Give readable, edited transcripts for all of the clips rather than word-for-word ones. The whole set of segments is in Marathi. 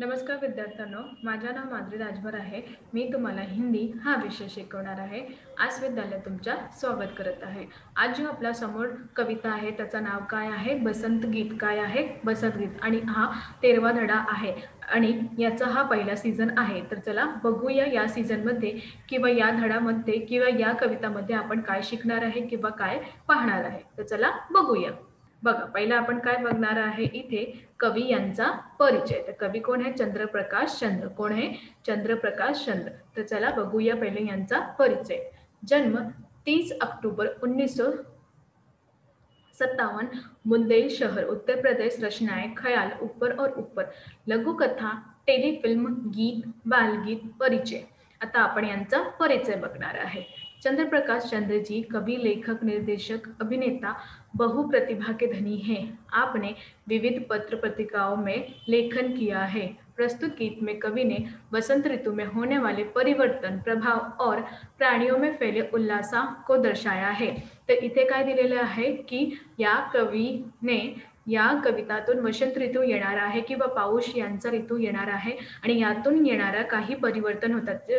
नमस्कार विद्यार्थ्यांनो, माझे नाव माधुरी राजभर आहे। मी तुम्हाला हिंदी हा विषय शिकवणार आहे। आज विद्यालय तुमच्या स्वागत करत आहे। आज जो आपल्या समोर कविता आहे त्याचं नाव काय आहे? बसंत गीत। काय आहे? बसंत गीत। आणि हा 13वा धडा आहे आणि याचा हा पहिला सीझन आहे। तर चला बघूया या सीझनमध्ये किंवा या धड्यामध्ये किंवा या कवितामध्ये आपण काय शिकणार आहे किंवा काय पाहणार आहे। तर चला बघूया। बघा, पहिला आपण काय बघणार आहे इथे कवी यांचा परिचय। तर कवी कोण आहे? चंद्रप्रकाश चंद्र। कोण आहे? चंद्रप्रकाश चंद्र। तर चला बघूया पहिले यांचा परिचय। जन्म 30 अक्टूबर 1957, बुंदेल शहर, उत्तर प्रदेश। रचनाएं ख्याल, ऊपर और ऊपर, लघुकथा, टेलीफिल्म, गीत, बालगीत। परिचय। आता आपण यांचा परिचय बघणार आहे। चंद्रप्रकाश चंद्र जी कवि, लेखक, निर्देशक, अभिनेता, बहुप्रतिभा के धनी हैं। आपने विविध पत्र पत्रिकाओं में लेखन किया है। प्रस्तुत गीत में कवि ने वसंत ऋतु में होने वाले परिवर्तन, प्रभाव और प्राणियों में फैले उल्लासा को दर्शाया है। तर इथे काय दिलेलं आहे की या कवीने या कवितातून वसंत ऋतू येणार आहे किंवा पाऊस यांचा ऋतू येणार आहे आणि यातून येणाऱ्या काही परिवर्तन होतात।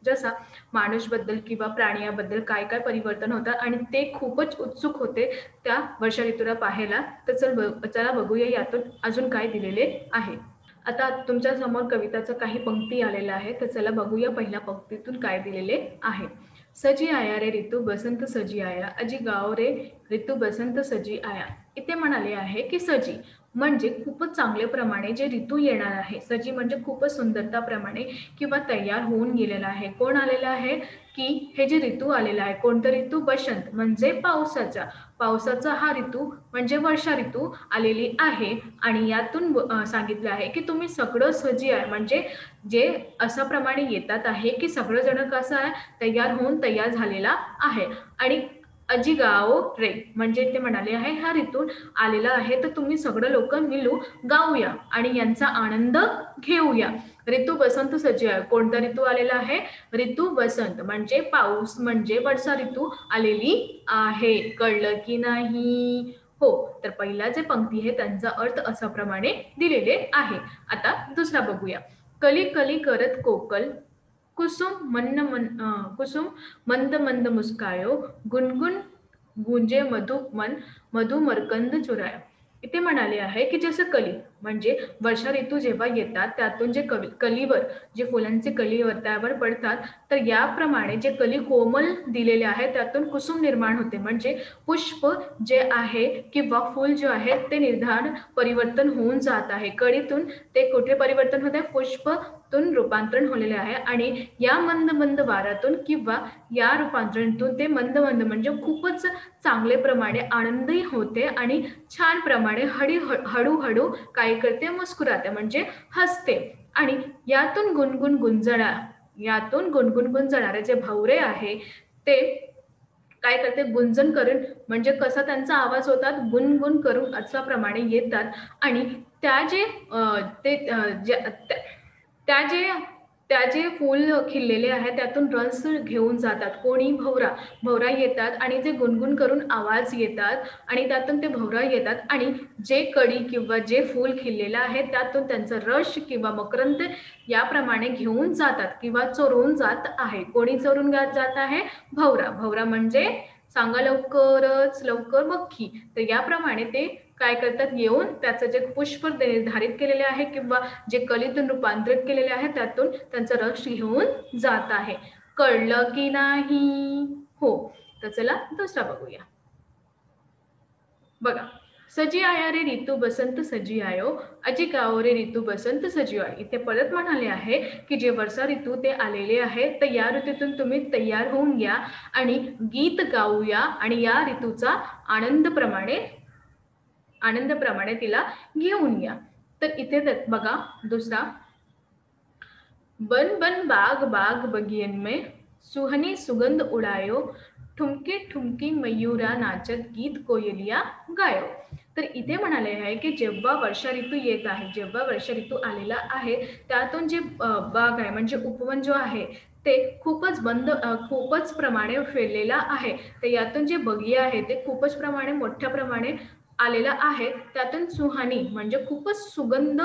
जसा माणूसबद्दल किंवा प्राण्याबद्दल काय काय परिवर्तन होतात आणि ते खूपच उत्सुक होते त्या वर्षा ऋतूला पाहायला। तर चला बघूया यातून अजून काय दिलेले आहे। आता तुमच्या समोर कविताचं काही पंक्ती आलेल्या आहे। तर चला बघूया पहिल्या पंक्तीतून काय दिलेले आहे। सजी आया रे ऋतू बसंत सजी आया, अजी गाव रे ऋतू बसंत सजी आया। इथे म्हणाले आहे की सजी म्हणजे खूपच चांगल्या प्रमाणे जे ऋतू येणार आहे। सजी म्हणजे खूपच सुंदरता प्रमाणे किंवा तयार होऊन गेलेला आहे। कोण आलेला आहे की हे जे ऋतू आलेला आहे, कोणता ऋतू? बसंत म्हणजे पावसाचा। पावसाचा हा ऋतू म्हणजे वर्षा ऋतू आलेली आहे आणि यातून सांगितलं आहे की तुम्ही सगळं सजी आहे म्हणजे जे अशा प्रमाणे येतात आहे की सगळं जण कसं आहे तयार होऊन तयार झालेला आहे। आणि अजी गाओ रे म्हणजे ते म्हणाले आहे हा ऋतू आलेला आहे तर तुम्ही सगळं लोक मिळू गाऊया आणि यांचा आनंद घेऊया। ऋतू बसंत सजी आहे। कोणता ऋतू आलेला आहे? ऋतू बसंत म्हणजे पाऊस म्हणजे वर्षा ऋतू आलेली आहे। कळलं की नाही? हो। तर पहिला जे पंक्ती आहे त्यांचा अर्थ अशा प्रमाणे दिलेले आहे। आता दुसरा बघूया। कली कली करत कोकल, कुसुम मंद मंद मुस्कायो, गुनगुन गुंजे मधुमन, मधु मरकंद चुरायो। इथे म्हणाले आहे की जसं कली म्हणजे वर्षा ऋतू जेव्हा येतात त्यातून जे कलीवर जे फुलांचे कलीवर त्यावर पडतात तर याप्रमाणे जे कली कोमल दिलेले आहे त्यातून कुसुम निर्माण होते म्हणजे पुष्प जे आहे किंवा फूल जे आहे ते निर्धार परिवर्तन होऊन जात आहे। कळीतून ते कुठे परिवर्तन होते? पुष्पतून रूपांतरण होलेले आहे आणि या मंद मंद वाऱ्यातून किंवा या रूपांतरणातून ते मंद मंद म्हणजे खूपच चांगले प्रमाणे आनंदी होते आणि छान प्रमाणे हळूहळू काय करते? मुस्कुराते म्हणजे हसते। आणि यातून गुणगुण गुंजणारे जे भवरे आहे ते काय करते? गुंजन करून म्हणजे कसा त्यांचा आवाज होतात? गुणगुण करून अशा प्रमाणे येतात आणि त्या जे त्या जे त्या जे फूल खिललेले आहे त्यातून रस घेऊन जातात। कोणी? भवरा येतात आणि जे गुणगुण करून आवाज येतात आणि त्यातून ते भवरा येतात आणि जे कळी किंवा जे फूल खिललेलं आहे त्यातून त्यांचा रस किंवा मकरंद याप्रमाणे घेऊन जातात किंवा चोरून जात आहे। कोणी चोरून जात आहे? भवरा म्हणजे सांगा लवकरच लवकर बघी। तर याप्रमाणे ते काय करतात? येऊन त्याचं जे पुष्प निर्धारित केलेले आहे किंवा जे कलीतून रूपांतरित केलेले आहे त्यातून त्यांचा रस घेऊन जात आहे। कळलं की नाही? हो। तर चला दुसरा बघूया। बघा, सजी आया रे ऋतू बसंत सजी आयो, अजी गाओ रे ऋतू बसंत सजी आयो। इथे परत म्हणाले आहे की जे वर्षा ऋतू ते आलेले आहे तर या ऋतूतून तुम्ही तयार होऊन घ्या आणि गीत गाऊया आणि या ऋतूचा आनंदप्रमाणे तिला घेऊन या। तर इथे बघा दुसरा, बन बन बाग बाग बगियन में सुहनी सुगंध उडायो, ठुमके ठुमकी मयूरा नाचत गीत कोयलिया गायो। तर इथे म्हणाले आहे की जेव्हा वर्षा ऋतू येत आहे, जेव्हा वर्षा ऋतू आलेला आहे त्यातून जे बाग आहे म्हणजे उपवन जो आहे ते खूपच प्रमाणे फैललेला आहे। तर यातून जे बगिया आहे ते खूपच प्रमाणे मोठ्या प्रमाणे आलेला आहे त्यातून सुहानी म्हणजे खूपच सुगंध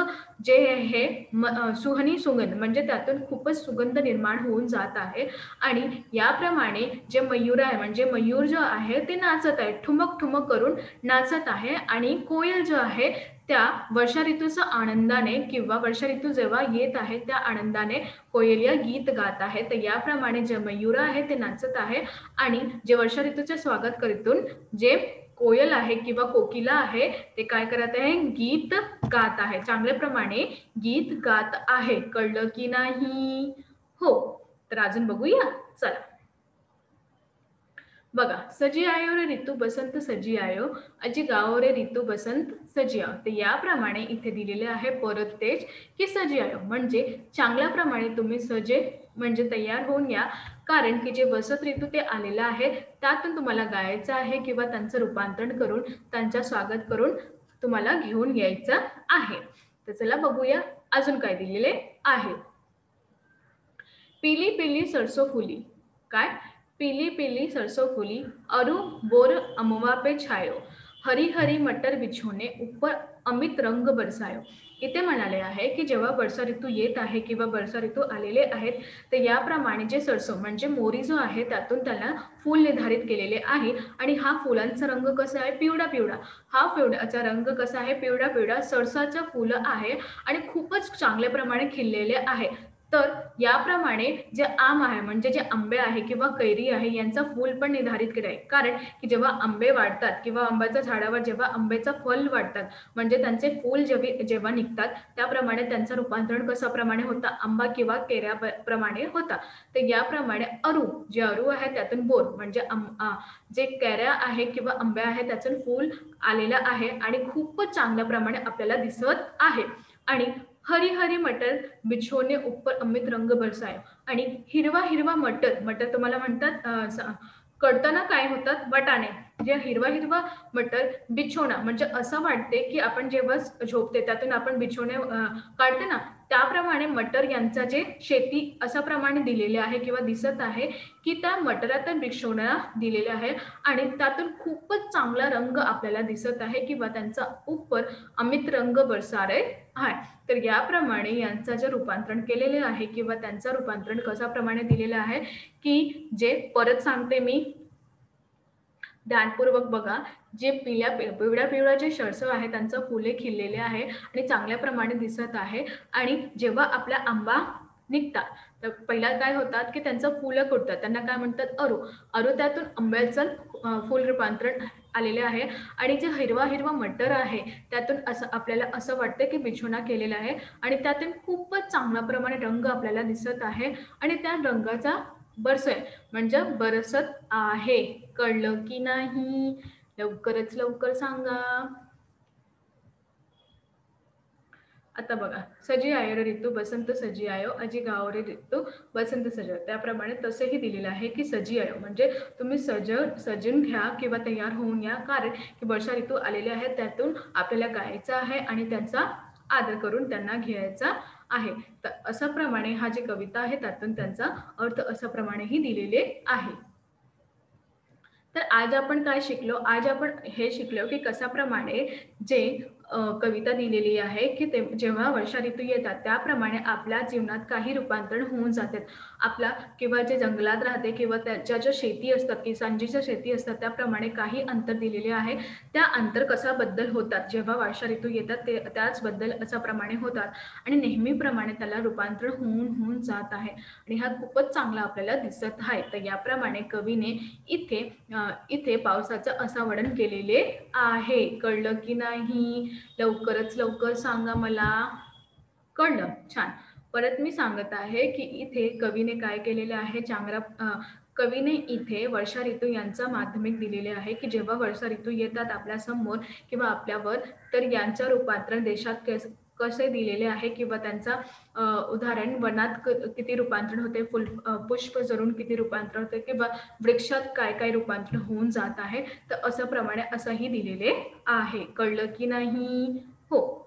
जे आहे सुहानी सुगंध म्हणजे त्यातून खूपच सुगंध निर्माण होऊन जात आहे. आणि याप्रमाणे जे मयूर आहे म्हणजे मयूर जो आहे ते नाचत आहे, ठुमक ठुमक करून नाचत आहे. आणि कोयल जो आहे त्या वर्षा ऋतूच्या आनंदाने किंवा वर्षा ऋतू जेव्हा येत आहे त्या आनंदाने कोयलिया गीत गात आहे. तर याप्रमाणे जे मयूर आहे ते नाचत आहे आणि जे वर्षा ऋतूचे स्वागत करीतून जे कोयल आहे किंवा कोकिला आहे ते काय करत आहे, गीत गात आहे, चांगल्या प्रमाणे गीत गात आहे. कळलं की नाही? हो. तर अजून बघूया, चला बघा. सजी आयो रे ऋतू बसंत सजी आयो, अजी गाओ रे ऋतू बसंत सजी आओ. तर याप्रमाणे इथे दिलेले आहे परत तेच की सजी आयो म्हणजे चांगल्या प्रमाणे तुम्ही सजे म्हणजे तयार होऊन या, कारण की जे वसंत ऋतू ते आलेलं आहे त्यातून तुम्हाला गायचं आहे किंवा त्यांचं रूपांतरण करून त्यांचं स्वागत करून तुम्हाला घेऊन यायचं आहे. तर चला बघूया अजून काय दिलेले आहे. पीली पीली सरसों फूली, काय? पीली पीली सरसों फूली, अरु बोर अमवा पे छायो, हरी हरी मटर बिछोने ऊपर अमित रंग बरसायो. इथे म्हणाले आहे की जेव्हा वर्षा ऋतू येत आहे किंवा वर्षा ऋतू आलेले आहेत तर याप्रमाणे जे सरसो म्हणजे मोरी जो आहे त्यातून त्याला फूल निर्धारित केलेले आहे. आणि हा फुलांचा रंग कसा आहे, पिवळा पिवळा. हा पिवळाचा रंग कसा आहे, पिवळा पिवळा सरसाचं फुलं आहे आणि खूपच चांगल्या प्रमाणे खिललेले आहे. तर याप्रमाणे जे आम आहे म्हणजे जे आंबे आहे किंवा कैरी आहे यांचा फूल पण निर्धारित केलं आहे. कारण की जेव्हा आंबे वाढतात किंवा आंब्याच्या झाडावर जेव्हा आंब्याचं फल वाढतात म्हणजे त्यांचे फूल जेव्हा निघतात त्याप्रमाणे त्यांचं रूपांतरण कशाप्रमाणे होतं, आंबा किंवा कैऱ्याप्रमाणे होता. तर याप्रमाणे अरू जे अरू आहे त्यातून बोर म्हणजे जे कैऱ्या आहे किंवा आंब्या आहे त्यातून फूल आलेलं आहे आणि खूपच चांगल्या प्रमाणे आपल्याला दिसत आहे. आणि हरी हरी मटर बिछोने ऊपर अमित रंग बरसायो आणि हिरवा हिरवा मटर, मटर तुम्हाला म्हणतात कळताना काय होतात, वाटाणे. जे हिरवा हिरवा मटर बिछोना म्हणजे असं वाटते की आपण जेव्हा झोपते त्यातून आपण बिछोने काढते ना त्याप्रमाणे मटर यांचा जे शेती अशा प्रमाणे दिलेले आहे किंवा दिसत आहे की त्या मटरात बिछोना दिलेले आहे आणि त्यातून खूपच चांगला रंग आपल्याला दिसत आहे किंवा त्यांचा ऊपर अमित रंग बरसा रहे आहे. तर याप्रमाणे यांचं जे रूपांतरण केलेले आहे किंवा त्यांचं रूपांतरण कशाप्रमाणे दिलेलं आहे की जे परत सांगते मी ध्यानपूर्वक बघा. जे पिवळ्या पिवळ्या जे सरसो आहे त्यांचं फुले खिललेले आहे आणि चांगल्या प्रमाणे दिसत आहे. आणि जेव्हा आपला आंबा निघतात तर पहिला काय होतात की त्यांचं फुलं फुटतात त्यांना काय म्हणतात, अरू. अरू त्यातून आंब्याचं फुल रूपांतरण आलेले आहे. आणि जे हिरवा हिरवा मटर आहे त्यातून असं आपल्याला असं वाटतं की बिछोना केलेला आहे आणि त्यातून खूपच चांगल्या प्रमाणे रंग आपल्याला दिसत आहे आणि त्या रंगाचा बरसोय म्हणजे बरसत आहे. कळलं की नाही? लवकरच लवकर सांगा. आता बघा. सजी आयो रे ऋतू बसंत सजी आयो, अजी गाओ रे ऋतू बसंत सजो. त्याप्रमाणे तसंही दिलेलं आहे की सजी आयो म्हणजे तुम्ही सजून घ्या किंवा तयार होऊन या, कारण की वर्षा ऋतू आलेले आहेत त्यातून आपल्याला गायचं आहे आणि त्यांचा आदर करून त्यांना घ्यायचा आहे. तर अशा प्रमाणे हा जी कविता आहे त्यातून त्यांचा अर्थ अशा प्रमाणेही दिलेले आहे. तर आज आपण काय शिकलो, आज आपण हे शिकलो की कशाप्रमाणे जे कविता दिलेली आहे की ते जेव्हा वर्षा ऋतू येतात त्याप्रमाणे आपल्या जीवनात काही रूपांतरण होऊन जातात. आपला किंवा जे जंगलात राहते किंवा त्याच्या ज्या शेती असतात किसानजीच्या शेती असतात त्याप्रमाणे काही अंतर दिलेले आहे. त्या अंतर कशाबद्दल होतात जेव्हा वर्षा ऋतू येतात ते त्याचबद्दल अशाप्रमाणे होतात आणि नेहमीप्रमाणे त्याला रूपांतरण होऊन होऊन जात आहे आणि हा खूपच चांगला आपल्याला दिसत आहे. तर याप्रमाणे कवीने इथे पावसाचं असं वर्णन केलेले आहे. कळलं की नाही? लवकरच लवकर सांगा मला. कळलं? छान. परत मी सांगत आहे की इथे कवीने काय केलेले आहे, कवीने इथे वर्षा ऋतू यांचा माध्यमिक दिलेले आहे की जेव्हा वर्षा ऋतू येतात आपल्या समोर किंवा आपल्यावर तर यांच्या रूपांतरण देशात कसे दिलेले आहे किंवा त्यांचा उदाहरण वनात किती रूपांतरण होते, पुष्प जरून किती रूपांतरण होते किंवा वृक्षात काय काय रूपांतरण होऊन जात आहे. तर असं प्रमाणे असंही दिलेले आहे. कळलं की नाही? हो.